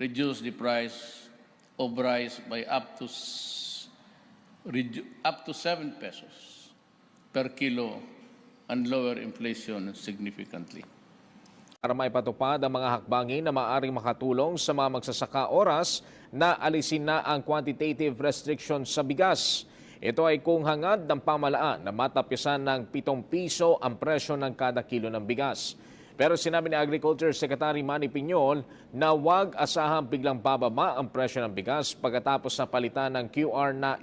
reduce the price of rice by up to 7 pesos per kilo and lower inflation significantly. Para maipatupad ang mga hakbangin na maaaring makatulong sa mga magsasaka oras na alisin na ang quantitative restriction sa bigas. Ito ay kung hangad ng pamalaan na matapisan ng 7 piso ang presyo ng kada kilo ng bigas. Pero sinabi ni Agriculture Secretary Manny Piñol na huwag asahang biglang bababa ang presyo ng bigas pagkatapos na palitan ng QR na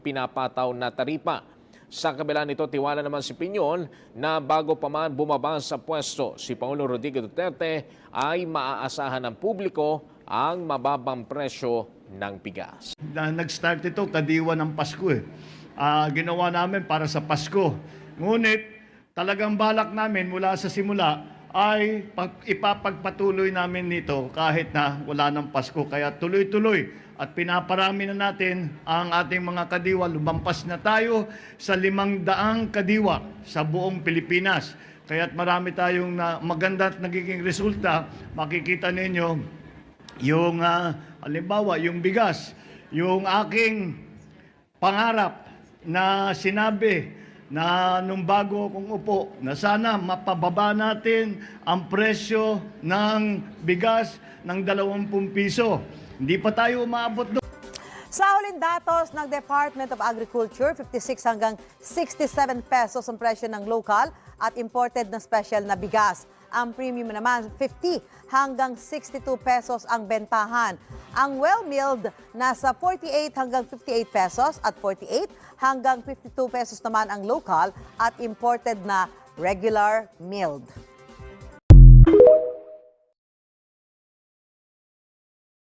pinapataw na taripa. Sa kabila nito, tiwala naman si Piñol na bago pa man bumaba sa pwesto, si Pangulong Rodrigo Duterte ay maaasahan ng publiko ang mababang presyo ng bigas. Nag-start ito kadiwa ng Pasko ginawa namin para sa Pasko. Ngunit talagang balak namin mula sa simula ay ipapagpatuloy namin nito kahit na wala ng Pasko. Kaya tuloy-tuloy at pinaparami na natin ang ating mga kadiwa. Lumampas na tayo sa 500 kadiwa sa buong Pilipinas. Kaya't marami tayong maganda at nagiging resulta. Makikita ninyo yung halimbawa, yung bigas, yung aking pangarap na sinabi na nung bago akong upo, na sana mapababa natin ang presyo ng bigas ng 20 piso. Hindi pa tayo umaabot doon. Sa huling datos ng Department of Agriculture, 56 hanggang 67 pesos ang presyo ng local at imported na special na bigas. Ang premium naman, 50 hanggang 62 pesos ang bentahan. Ang well-milled, nasa 48 hanggang 58 pesos at 48 hanggang 52 pesos naman ang local at imported na regular milled.